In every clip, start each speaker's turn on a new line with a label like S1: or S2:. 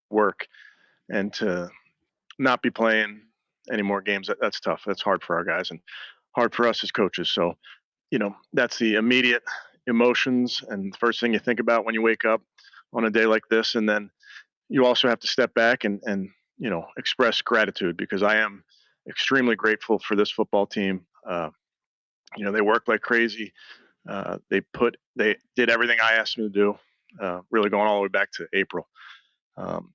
S1: work, and to not be playing any more games, that's tough. That's hard for our guys and hard for us as coaches. So, that's the immediate emotions and the first thing you think about when you wake up on a day like this. And then you also have to step back and express gratitude, because I am extremely grateful for this football team. They work like crazy. They did everything I asked them to do, really going all the way back to April.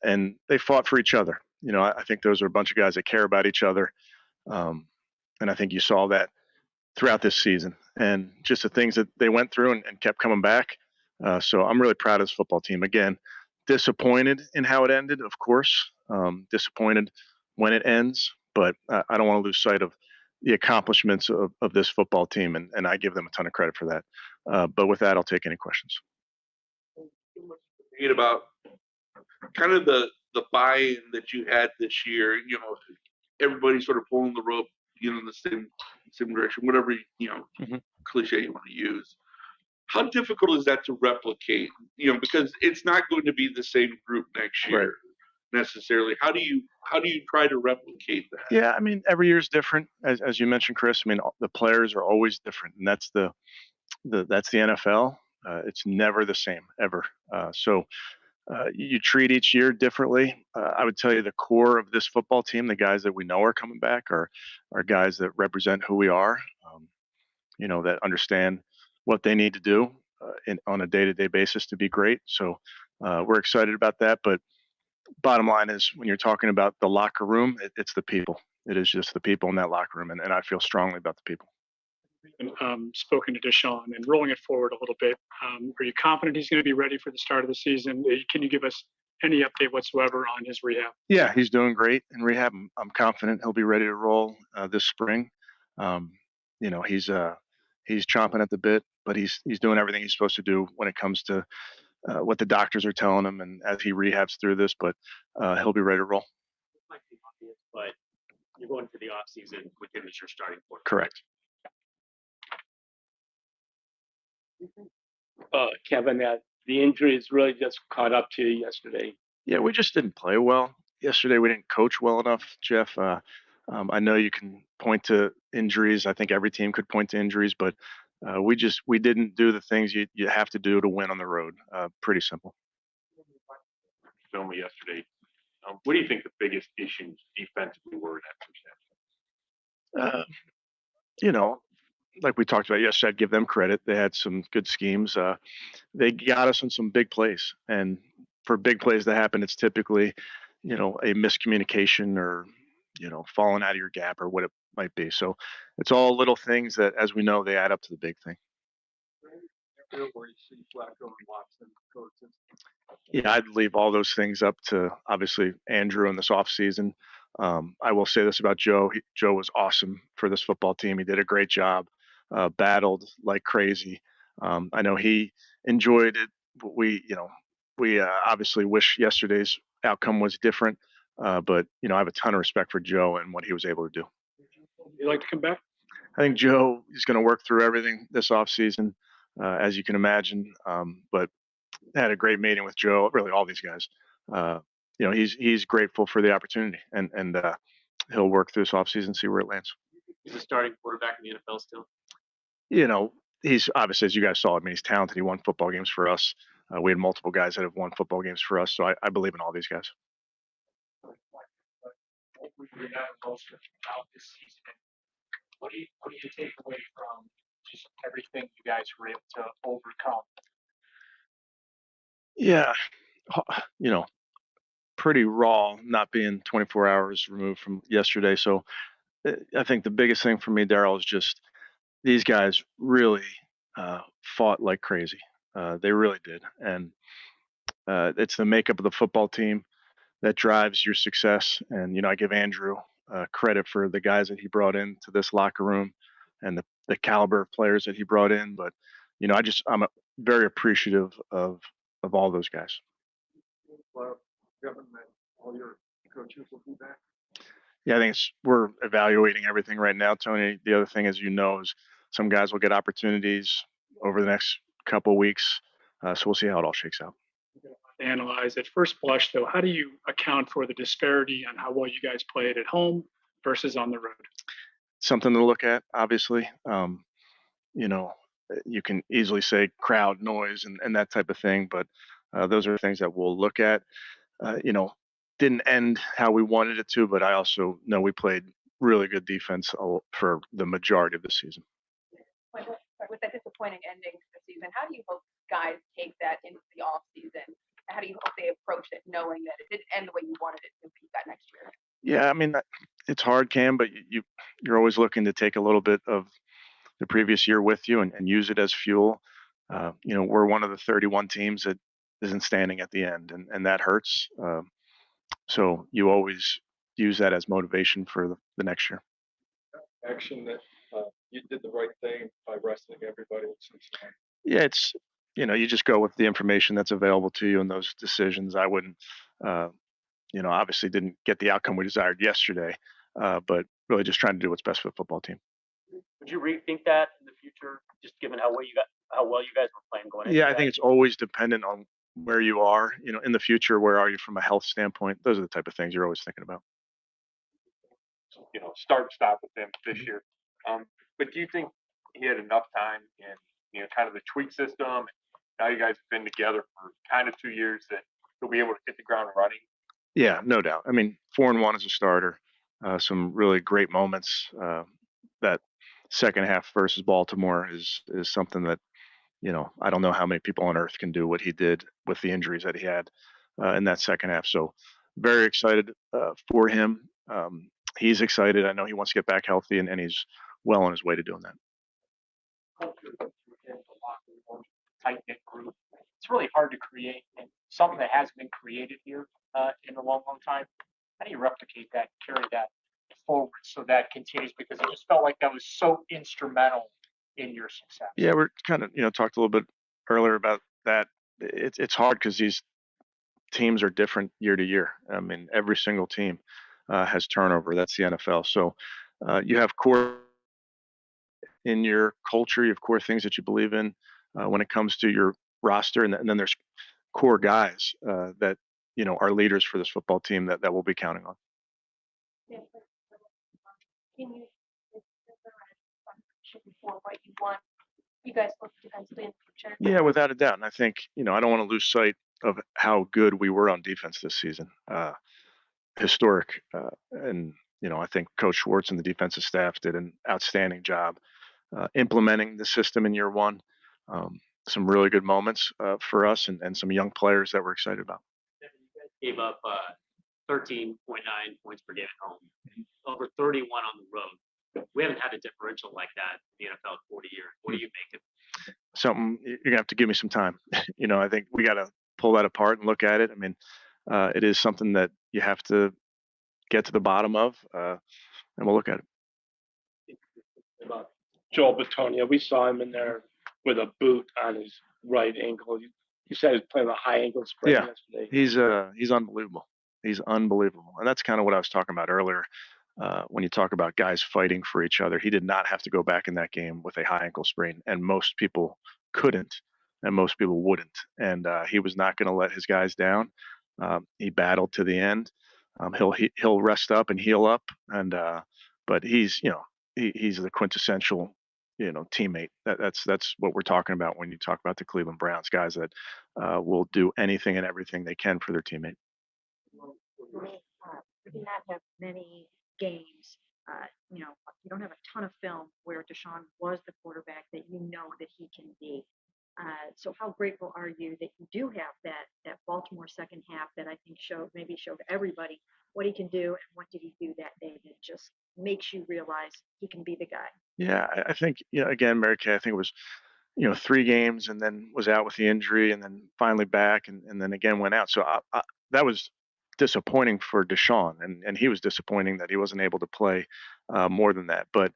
S1: And they fought for each other. I think those are a bunch of guys that care about each other. Um, and I think you saw that throughout this season, and just the things that they went through and kept coming back. So I'm really proud of this football team. Again, disappointed in how it ended, of course. Disappointed when it ends, but I don't want to lose sight of the accomplishments of this football team, and I give them a ton of credit for that. But with that, I'll take any questions.
S2: Thinking about kind of the buy-in that you had this year, everybody sort of pulling the rope, in the same direction, whatever
S1: Mhm.
S2: cliche you want to use. How difficult is that to replicate? Because it's not going to be the same group next
S1: Right.
S2: year necessarily. How do you try to replicate that?
S1: Yeah, I mean, every year is different, as you mentioned, Chris. I mean, the players are always different, and that's the NFL. It's never the same ever. So you treat each year differently. I would tell you the core of this football team, the guys that we know are coming back, are guys that represent who we are. Um, that understand what they need to do on a day-to-day basis to be great. So we're excited about that. But bottom line is, when you're talking about the locker room, it's the people. It is just the people in that locker room, and I feel strongly about the people.
S3: And spoken to Deshaun and rolling it forward a little bit. Are you confident he's going to be ready for the start of the season? Can you give us any update whatsoever on his rehab?
S1: Yeah, he's doing great in rehab. I'm confident he'll be ready to roll this spring. Um, he's chomping at the bit, but he's doing everything he's supposed to do when it comes to what the doctors are telling him, and as he rehabs through this. But he'll be ready to roll.
S4: Might be obvious, but you're going to the off season with him as your starting point.
S1: Correct.
S4: Kevin, the injuries really just caught up to you yesterday.
S1: Yeah, we just didn't play well yesterday. We didn't coach well enough, Jeff. I know you can point to injuries. I think every team could point to injuries, but we didn't do the things you have to do to win on the road. Pretty simple.
S5: Film yesterday. What do you think the biggest issues defensively were in that first half?
S1: Uh, you know, like we talked about yesterday, I'd give them credit. They had some good schemes. They got us in some big plays, and for big plays to happen, it's typically, a miscommunication or, falling out of your gap or what it might be. So it's all little things that, as we know, they add up to the big thing.
S3: Where you see Flacco and Watson coaches.
S1: Yeah, I'd leave all those things up to, obviously, Andrew in this offseason. I will say this about Joe. Joe was awesome for this football team. He did a great job, battled like crazy. I know he enjoyed it. But we obviously wish yesterday's outcome was different. But I have a ton of respect for Joe and what he was able to do.
S3: You like to come back?
S1: I think Joe is going to work through everything this offseason, as you can imagine. But had a great meeting with Joe, really all these guys. He's grateful for the opportunity, and he'll work through this offseason, see where it lands.
S4: He's a starting quarterback in the NFL still.
S1: He's obviously, as you guys saw, I mean, he's talented. He won football games for us. We had multiple guys that have won football games for us, so I believe in all these guys.
S3: What do you take away from just everything you guys were able to overcome?
S1: Yeah, pretty raw, not being 24 hours removed from yesterday. So I think the biggest thing for me, Daryl, is just these guys really fought like crazy. They really did, and it's the makeup of the football team that drives your success. And I give Andrew credit for the guys that he brought into this locker room and the caliber of players that he brought in. But I'm very appreciative of all those guys.
S3: Kevin, all your coaches will be back.
S1: Yeah, I think we're evaluating everything right now, Tony. The other thing, as you know, is some guys will get opportunities over the next couple of weeks. So we'll see how it all shakes out.
S3: analyze. At first blush, though, how do you account for the disparity on how well you guys played at home versus on the road?
S1: Something to look at, obviously. You know, you can easily say crowd noise and that type of thing, but those are things that we'll look at. You know, didn't end how we wanted it to, but I also know we played really good defense for the majority of the season.
S6: With that disappointing ending to the season, how do you hope guys take that into the off season? How do you hope they approach it knowing that it didn't end the way you wanted it to be that next year?
S1: Yeah, I mean, it's hard, Cam, but you're always looking to take a little bit of the previous year with you and use it as fuel. You know, we're one of the 31 teams that isn't standing at the end, and that hurts. So you always use that as motivation for the next year.
S7: Action that you did the right thing by resting everybody in Cincinnati.
S1: Yeah, it's, you know, you just go with the information that's available to you in those decisions. I wouldn't, you know, obviously didn't get the outcome we desired yesterday, but really just trying to do what's best for the football team.
S4: Would you rethink that in the future, just given how well you guys were playing going into
S1: Yeah, I
S4: that?
S1: think it's always dependent on where you are. You know, in the future, where are you from a health standpoint? Those are the type of things you're always thinking about.
S5: You know, start and stop with him this year. But do you think he had enough time in, you know, kind of the tweak system? Now you guys have been together for kind of 2 years that he'll be able to hit the ground running.
S1: Yeah, no doubt. I mean, 4-1 as a starter, some really great moments. That second half versus Baltimore is something that, you know, I don't know how many people on earth can do what he did with the injuries that he had in that second half. So very excited for him. He's excited. I know he wants to get back healthy, and he's well on his way to doing that.
S4: Culture within the locker room, tight-knit group. It's really hard to create, and something that hasn't been created here in a long, long time. How do you replicate that, carry that forward so that continues? Because it just felt like that was so instrumental in your success.
S1: Yeah, we're kind of, you know, talked a little bit earlier about that. It's hard because these teams are different year to year. I mean, every single team has turnover. That's the NFL. So you have core in your culture. You have core things that you believe in when it comes to your roster, and then there's core guys that, you know, are leaders for this football team that we'll be counting on.
S6: Can you for what you want? You guys look defensively in the future.
S1: Yeah, without a doubt. And I think, you know, I don't want to lose sight of how good we were on defense this season. Historic. And, you know, I think Coach Schwartz and the defensive staff did an outstanding job implementing the system in year one. Some really good moments for us and some young players that we're excited about.
S4: Gave up 13.9 points per game at home, over 31 on the road. We haven't had a differential like that in the NFL in 40 years. What do you make of
S1: Something you're gonna have to give me some time. You know, I think we got to pull that apart and look at it. I mean, it is something that you have to get to the bottom of, and we'll look at it.
S7: About Joel Batonia, we saw him in there with a boot on his right ankle. You said he's playing a high ankle sprain
S1: Yeah.
S7: yesterday.
S1: He's unbelievable. He's unbelievable, and that's kind of what I was talking about earlier. When you talk about guys fighting for each other, he did not have to go back in that game with a high ankle sprain, and most people couldn't, and most people wouldn't. And he was not going to let his guys down. He battled to the end. He'll rest up and heal up, and but he's, you know, he's the quintessential, you know, teammate. That's what we're talking about when you talk about the Cleveland Browns, guys that will do anything and everything they can for their teammate.
S8: We did not have many games. You don't have a ton of film where Deshaun was the quarterback that you know that he can be. So how grateful are you that you do have that Baltimore second half that I think showed everybody what he can do, and what did he do that day that just makes you realize he can be the guy?
S1: Yeah, I think, you know, again, Mary Kay, I think it was, you know, 3 games and then was out with the injury and then finally back and then again went out. So that was disappointing for Deshaun, and he was disappointing that he wasn't able to play more than that. But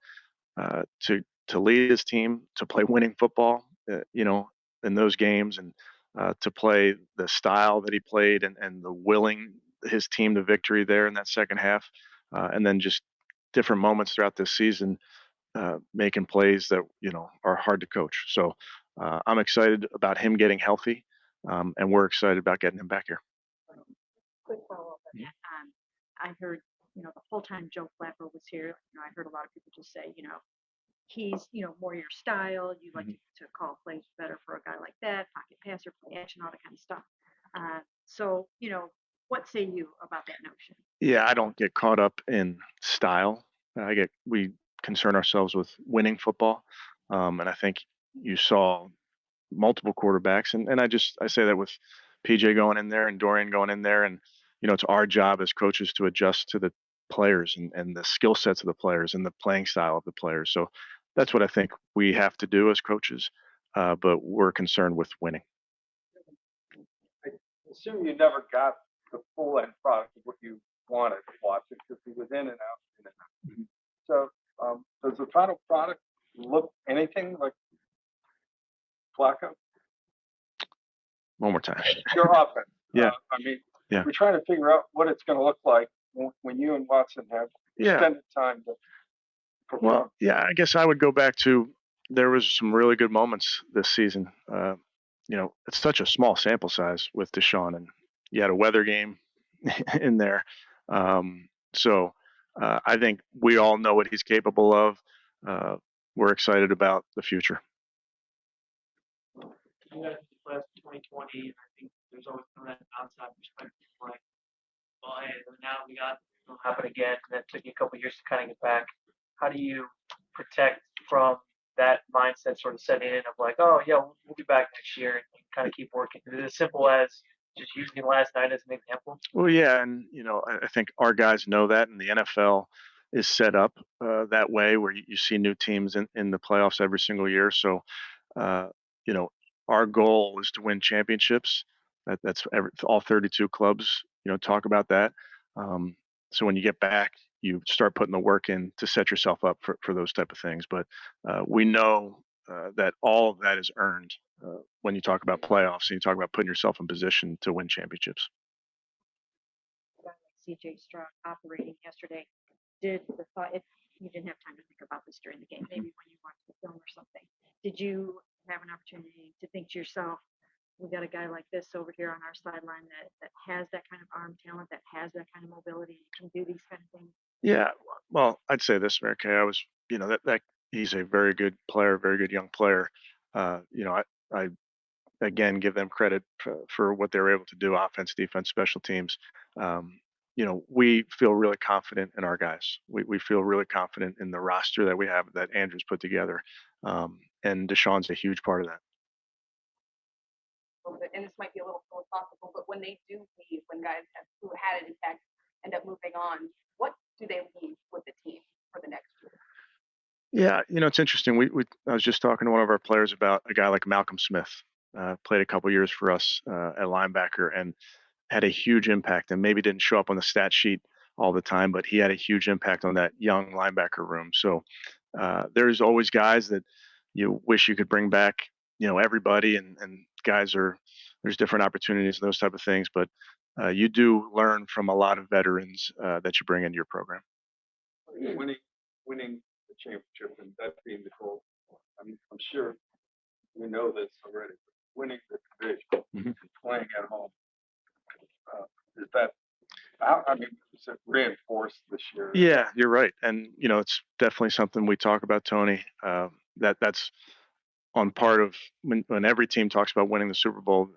S1: to lead his team, to play winning football, you know, in those games, and to play the style that he played and the willing his team to victory there in that second half, and then just different moments throughout this season, making plays that, you know, are hard to coach. So I'm excited about him getting healthy. and we're excited about getting him back here.
S8: Quick follow-up on that. I heard, the whole time Joe Flacco was here, I heard a lot of people just say, he's, more your style. You like to call plays better for a guy like that, pocket passer, play action, all that kind of stuff. So, what say you about that notion?
S1: Yeah, I don't get caught up in style. We concern ourselves with winning football, and I think you saw multiple quarterbacks, and I say that with PJ going in there and Dorian going in there, and it's our job as coaches to adjust to the players and the skill sets of the players and the playing style of the players. So that's what I think we have to do as coaches, but we're concerned with winning.
S9: I assume you never got the full end product of what you wanted watching because he was in and out, in and out. So does the final product look anything like Flacco?
S1: One more time.
S9: Your offense.
S1: Yeah.
S9: We're trying to figure out what it's going to look like when you and Watson have extended time to perform.
S1: Well, yeah, I guess I would go back to there was some really good moments this season. It's such a small sample size with Deshaun, and you had a weather game in there. So I think we all know what he's capable of. We're excited about the future.
S10: You guys class 2020, and I think there's always kind of that outside perspective, like, well, hey, now it'll happen again, and it took you a couple of years to kind of get back. How do you protect from that mindset sort of setting in of like, oh yeah, we'll be back next year, and kind of keep working? Is it as simple as just using last night as an example?
S1: Well, yeah, and I think our guys know that, and the NFL is set up that way where you see new teams in the playoffs every single year. So, our goal is to win championships. That's all 32 clubs, talk about that. So when you get back, you start putting the work in to set yourself up for those type of things. But we know that all of that is earned when you talk about playoffs and you talk about putting yourself in position to win championships.
S8: CJ Stroud operating yesterday. If you didn't have time to think about this during the game, maybe when you watched the film or something, did you have an opportunity to think to yourself, we got a guy like this over here on our sideline that has that kind of arm talent, that has that kind of mobility, can do these kind of things?
S1: Yeah, well, I'd say this, Mary Kay. I was, that he's a very good player, very good young player. I again give them credit for what they were able to do, offense, defense, special teams. We feel really confident in our guys. We feel really confident in the roster that we have that Andrew's put together. And Deshaun's a huge part of that.
S6: And this might be a little philosophical, but when they do leave, when guys who had an impact end up moving on, what do they leave with the team for the next year?
S1: Yeah, it's interesting. I was just talking to one of our players about a guy like Malcolm Smith. Played a couple years for us at linebacker and had a huge impact, and maybe didn't show up on the stat sheet all the time, but he had a huge impact on that young linebacker room. So there's always guys that you wish you could bring back, everybody, and guys there's different opportunities and those type of things, but you do learn from a lot of veterans that you bring into your program.
S9: Winning the championship and that being the goal. I'm sure we know this already. Winning the division and playing at home, is it reinforced this year?
S1: Yeah, you're right, and it's definitely something we talk about, Tony. That's on part of when every team talks about winning the Super Bowl.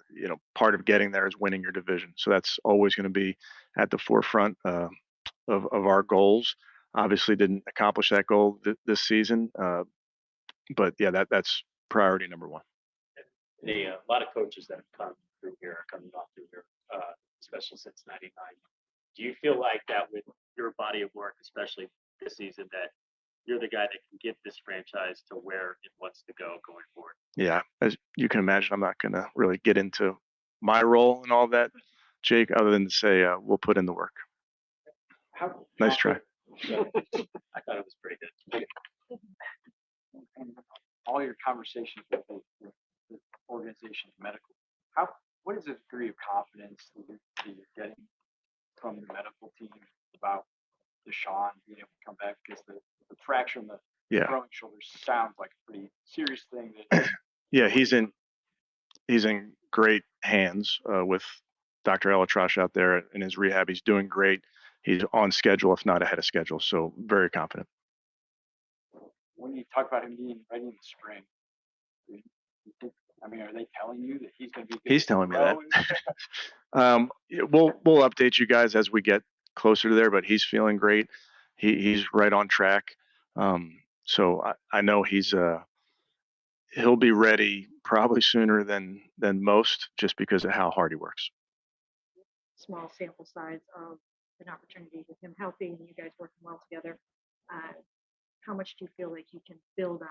S1: Part of getting there is winning your division. So that's always going to be at the forefront of our goals. Obviously, didn't accomplish that goal this season, but yeah, that's priority number one.
S11: A lot of coaches that have come through here are coming off through here, especially since '99. Do you feel like that with your body of work, especially this season, that you're the guy that can get this franchise to where it wants to go going forward?
S1: Yeah, as you can imagine, I'm not going to really get into my role and all that, Jake, other than to say we'll put in the work. Nice try.
S11: I thought it was pretty good.
S10: And all your conversations with the organization's medical, what is the degree of confidence that you're getting from the medical team about Deshaun being able to come back? Because the fracture in the throwing shoulder sounds like a pretty serious thing.
S1: Yeah, he's in great hands with Dr. Elatrosh out there in his rehab. He's doing great. He's on schedule, if not ahead of schedule. So very confident.
S12: When you talk about him being ready in the spring, I mean, are they telling you that he's going to be good
S1: He's
S12: to
S1: telling me that.
S12: throw?
S1: Yeah, we'll update you guys as we get closer to there, but he's feeling great. He's right on track. So I know he'll be ready probably sooner than most, just because of how hard he works.
S8: Small sample size of an opportunity with him healthy and you guys working well together. How much do you feel like you can build on,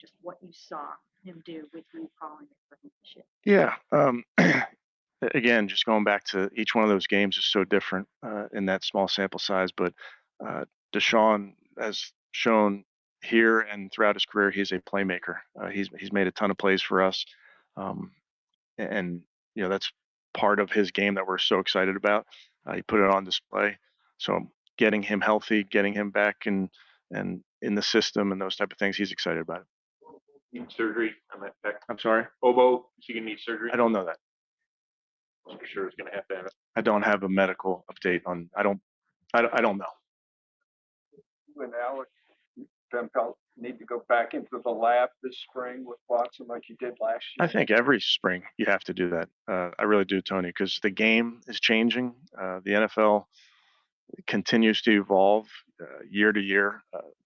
S8: just what you saw him do with you calling it for him this year?
S1: Yeah. Again, just going back to each one of those games is so different in that small sample size. But Deshaun has shown here and throughout his career, he's a playmaker. He's made a ton of plays for us, um, and that's part of his game that we're so excited about. He put it on display. So getting him healthy, getting him back and in the system and those type of things, he's excited about it.
S5: Need surgery on that pec.
S1: I'm sorry,
S5: Oboe, is he gonna need surgery?
S1: I don't know that.
S5: For sure he's gonna have to have it.
S1: I don't have a medical update on. I don't know.
S9: You and Alex Van Pelt need to go back into the lab this spring with Watson like you did last year.
S1: I think every spring you have to do that. I really do, Tony, because the game is changing. The NFL continues to evolve year to year.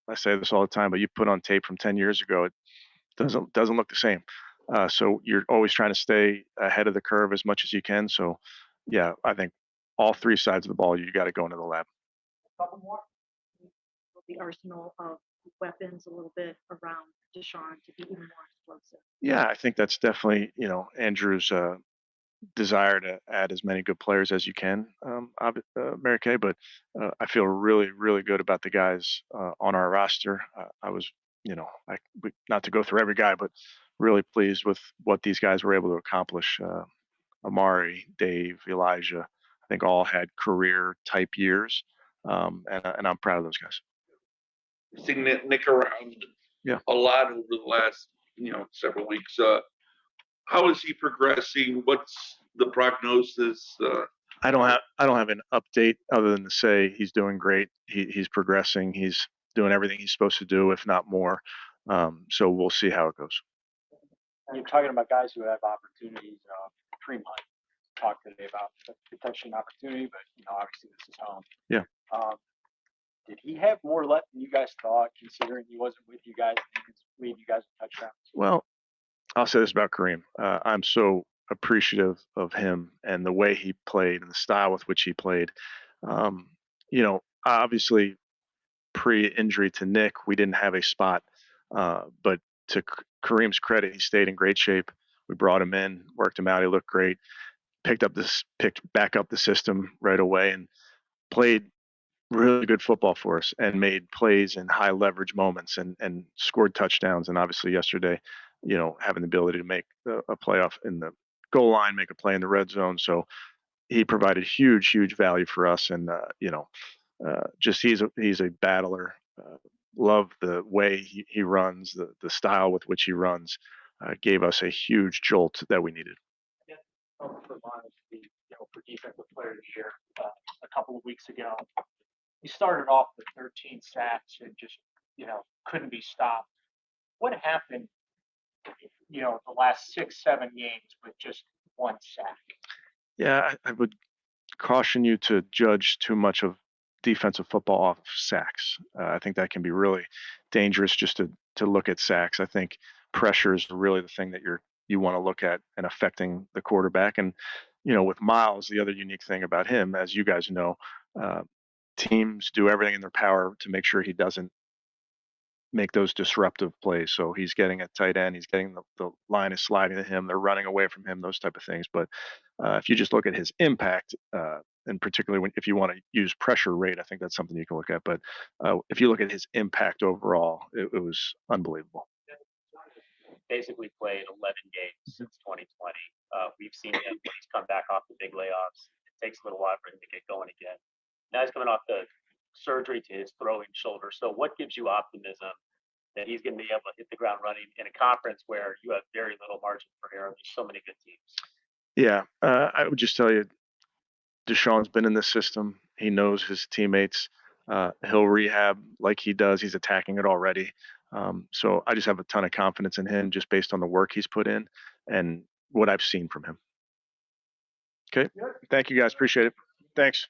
S1: I say this all the time, but you put on tape from 10 years ago, it doesn't look the same. So you're always trying to stay ahead of the curve as much as you can. So, yeah, I think all three sides of the ball, you got to go into the lab.
S8: Couple more. The arsenal of weapons a little bit around Deshaun to be even more explosive.
S1: Yeah, I think that's definitely, Andrew's desire to add as many good players as you can, Mary Kay. But I feel really, really good about the guys on our roster. I was, not to go through every guy, but really pleased with what these guys were able to accomplish. Amari, Dave, Elijah, I think all had career type years, and I'm proud of those guys.
S2: Seeing Nick around
S1: Yeah.
S2: a lot over the last, several weeks. How is he progressing? What's the prognosis?
S1: I don't have an update other than to say he's doing great. He's progressing. He's doing everything he's supposed to do, if not more. So we'll see how it goes.
S12: You're talking about guys who have opportunities. Kareem Hunt talked today about potentially an opportunity, but obviously this is home.
S1: Yeah.
S12: Did he have more left than you guys thought, considering he wasn't with you guys and he could lead you guys in touchdowns?
S1: Well, I'll say this about Kareem. I'm so appreciative of him and the way he played and the style with which he played. Obviously, pre-injury to Nick, we didn't have a spot, but to Kareem's credit, he stayed in great shape. We brought him in, worked him out. He looked great. Picked back up the system right away and played really good football for us and made plays in high leverage moments and scored touchdowns. And obviously yesterday, having the ability to make a playoff in the goal line, make a play in the red zone. So he provided huge value for us. And, just he's a battler. Love the way he runs, the style with which he runs, gave us a huge jolt that we needed.
S4: For honesty, for defensive player of the year, a couple of weeks ago, he started off with 13 sacks and just, couldn't be stopped. What happened, the last 6-7 games with just one sack?
S1: Yeah, I would caution you to judge too much of defensive football off sacks. I think that can be really dangerous just to look at sacks. I think pressure is really the thing that you want to look at and affecting the quarterback. And, with Miles, the other unique thing about him, as you guys know, teams do everything in their power to make sure he doesn't make those disruptive plays. So he's getting a tight end, he's getting the line is sliding to him, they're running away from him, those type of things. But if you just look at his impact, and particularly if you want to use pressure rate, I think that's something you can look at. But if you look at his impact overall, it was unbelievable.
S11: Basically played 11 games since 2020. We've seen him when he's come back off the big layoffs. It takes a little while for him to get going again. Now he's coming off the surgery to his throwing shoulder. So what gives you optimism that he's going to be able to hit the ground running in a conference where you have very little margin for error? There's so many good teams.
S1: Yeah, I would just tell you, Deshaun's been in this system. He knows his teammates. He'll rehab like he does. He's attacking it already. So I just have a ton of confidence in him just based on the work he's put in and what I've seen from him. Okay. Thank you guys. Appreciate it. Thanks.